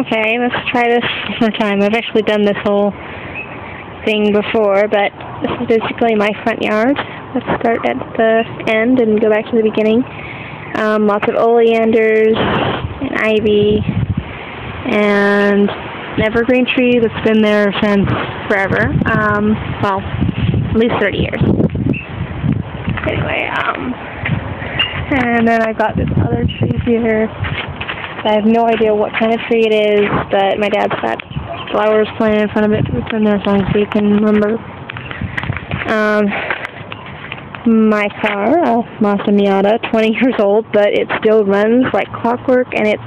Okay, let's try this one more time. I've actually done this whole thing before, but this is basically my front yard. Let's start at the end and go back to the beginning. Lots of oleanders and ivy and an evergreen tree that's been there since forever. Well, at least 30 years. Anyway, and then I've got this other tree here. I have no idea what kind of tree it is, but my dad's got flowers planted in front of it. It's been there as long as we can remember. My car, a Mazda Miata, 20 years old, but it still runs like clockwork, and it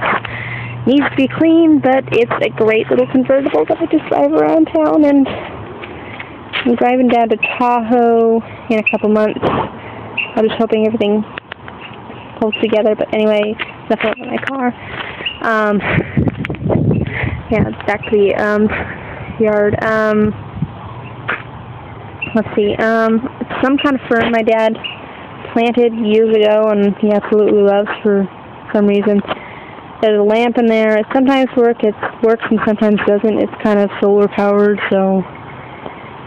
needs to be cleaned, but it's a great little convertible that I just drive around town, and I'm driving down to Tahoe in a couple months. I'm just hoping everything holds together, but anyway, that's not my car. Yeah, back to the yard. Let's see, some kind of fern my dad planted years ago and he absolutely loves for some reason. There's a lamp in there. It sometimes works and sometimes doesn't. It's kind of solar powered, so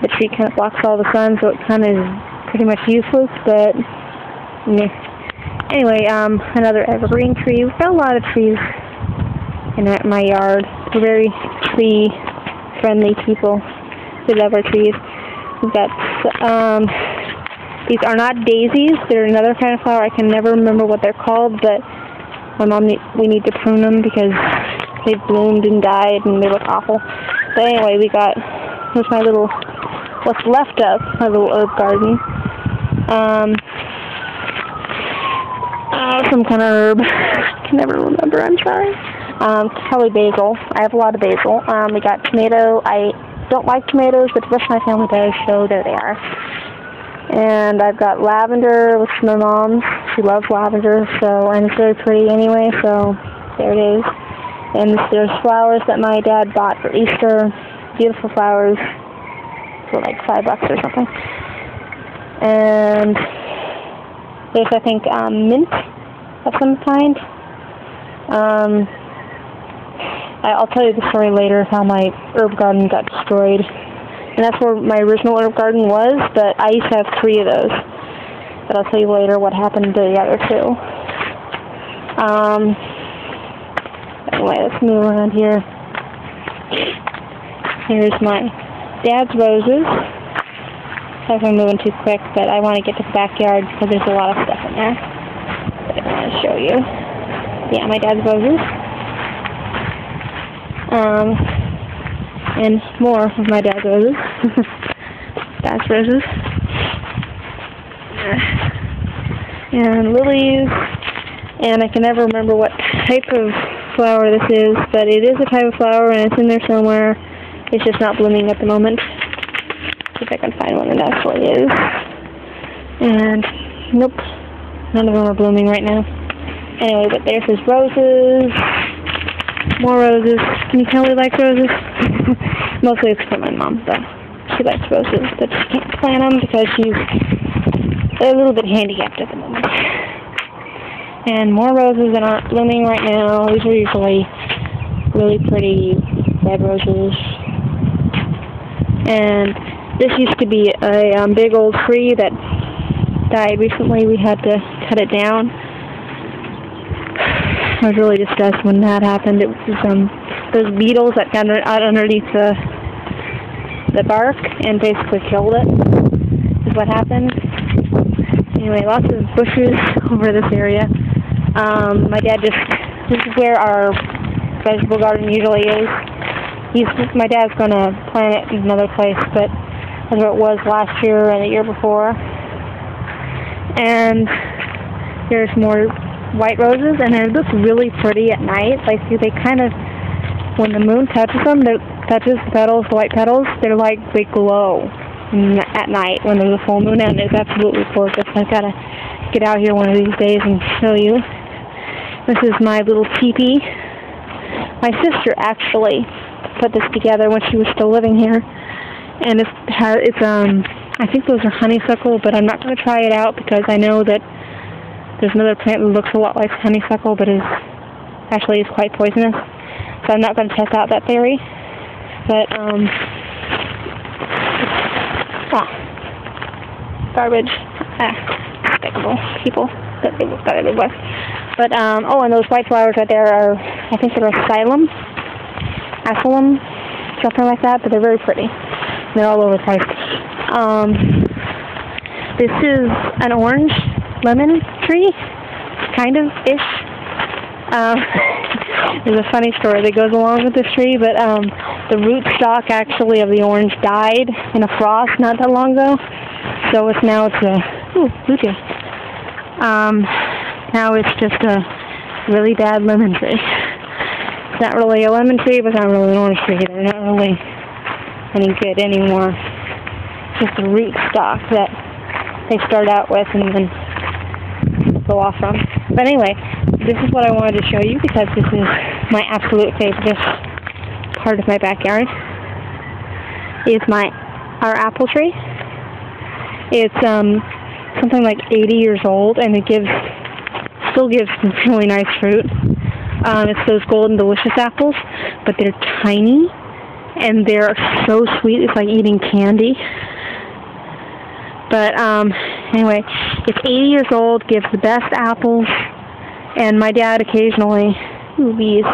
the tree kind of blocks all the sun, so it kind of is pretty much useless, but yeah. Anyway, another evergreen tree. We've got a lot of trees in my yard. We're very tree-friendly people. We love our trees. We've got, these are not daisies. They're another kind of flower. I can never remember what they're called, but my mom, we need to prune them because they've bloomed and died and they look awful. But anyway, here's my little, what's left of my little herb garden. Some kind of herb. I can never remember, I'm sorry. Probably basil. I have a lot of basil. We got tomato. I don't like tomatoes, but the rest of my family does, so there they are. And I've got lavender, which is my mom's. She loves lavender, and it's very pretty anyway, so there it is. And there's flowers that my dad bought for Easter. Beautiful flowers for like $5 or something. And there's, I think, mint of some kind. I'll tell you the story later of how my herb garden got destroyed. And that's where my original herb garden was, but I used to have 3 of those. But I'll tell you later what happened to the other 2. Anyway, let's move around here. Here's my dad's roses. Sorry if I'm moving too quick, but I want to get to the backyard because there's a lot of stuff in there that I want to show you. Yeah, my dad's roses. And more of my dad's roses. Dad's roses. And lilies. And I can never remember what type of flower this is, but it is a type of flower and it's in there somewhere. It's just not blooming at the moment. See if I can find one that actually is. And nope, none of them are blooming right now. Anyway, but there's his roses. More roses. Can you tell he likes roses? Mostly it's for my mom, but she likes roses, but she can't plant them because she's a little bit handicapped at the moment. And more roses that aren't blooming right now. These are usually really pretty red roses. And this used to be a big old tree that died recently. We had to cut it down. I was really distressed when that happened. It was those beetles that got out underneath the bark and basically killed it, is what happened. Anyway, lots of bushes over this area. My dad this is where our vegetable garden usually is. My dad's going to plant it in another place, but that's where it was last year and the year before. And there's more white roses, and they look really pretty at night. Like they kind of, when the moon touches them, touches the petals, the white petals, they glow at night when there's a full moon, and it's absolutely gorgeous. I've got to get out here one of these days and show you. This is my little teepee. My sister actually put this together when she was still living here, and I think those are honeysuckle, but I'm not going to try it out because I know that there's another plant that looks a lot like honeysuckle, but actually is quite poisonous. so I'm not going to test out that theory. But, garbage. Despicable people that they got everywhere. But, oh, and those white flowers right there are, I think they're asylum, something like that, but they're very pretty. They're all over the place. This is an orange lemon tree, kind of-ish. There's a funny story that goes along with this tree, but the rootstock actually of the orange died in a frost not that long ago. So now it's a now it's just a really bad lemon tree. It's not really a lemon tree, but it's not really an orange tree. They're not really any good anymore. Just the rootstock that they start out with and then go off from. But anyway, this is what I wanted to show you because this is my absolute favorite part of my backyard. Is our apple tree. It's something like 80 years old, and it still gives really nice fruit. It's those golden delicious apples, but they're tiny and they're so sweet. It's like eating candy. But anyway, it's 80 years old, gives the best apples, and my dad occasionally, bees.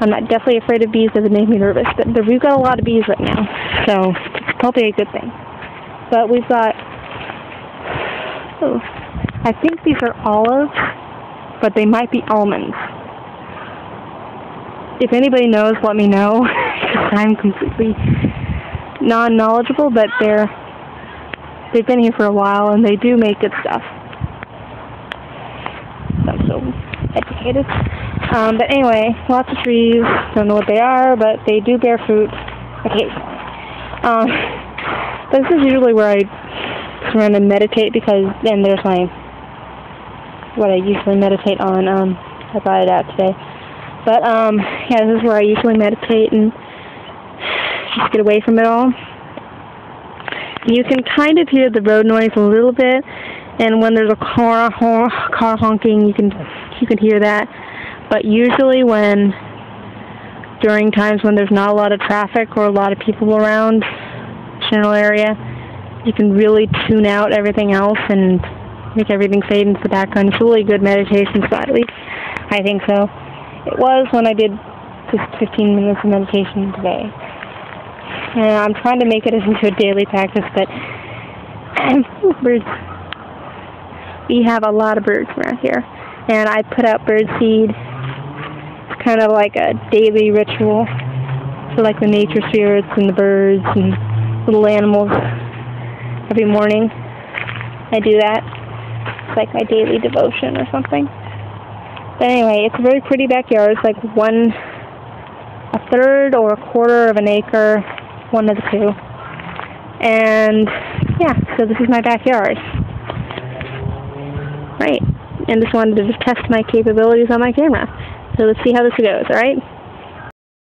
I'm not definitely afraid of bees because it make me nervous, but we've got a lot of bees right now, so it's probably a good thing. But we've got, I think these are olives, but they might be almonds. If anybody knows, let me know, because I'm completely non-knowledgeable, but they've been here for a while, and they do make good stuff. I'm so educated. But anyway, lots of trees, don't know what they are, but they do bear fruit occasionally. But this is usually where I run and meditate, because then there's what I usually meditate on. I brought it out today. But, yeah, this is where I usually meditate and just get away from it all. You can kind of hear the road noise a little bit, and when there's a car honking, you can hear that. But usually during times when there's not a lot of traffic or a lot of people around general area, you can really tune out everything else and make everything fade into the background. It's a really good meditation spot, at least I think so. It was when I did just 15 minutes of meditation today. And I'm trying to make it into a daily practice, but birds. We have a lot of birds around here. And I put out bird seed. It's kind of like a daily ritual for like the nature spirits and the birds and little animals. Every morning I do that. It's like my daily devotion or something. But anyway, it's a very pretty backyard. It's like a third or a quarter of an acre, one of the two. And yeah, so this is my backyard. Right. And just wanted to test my capabilities on my camera. So let's see how this goes, alright?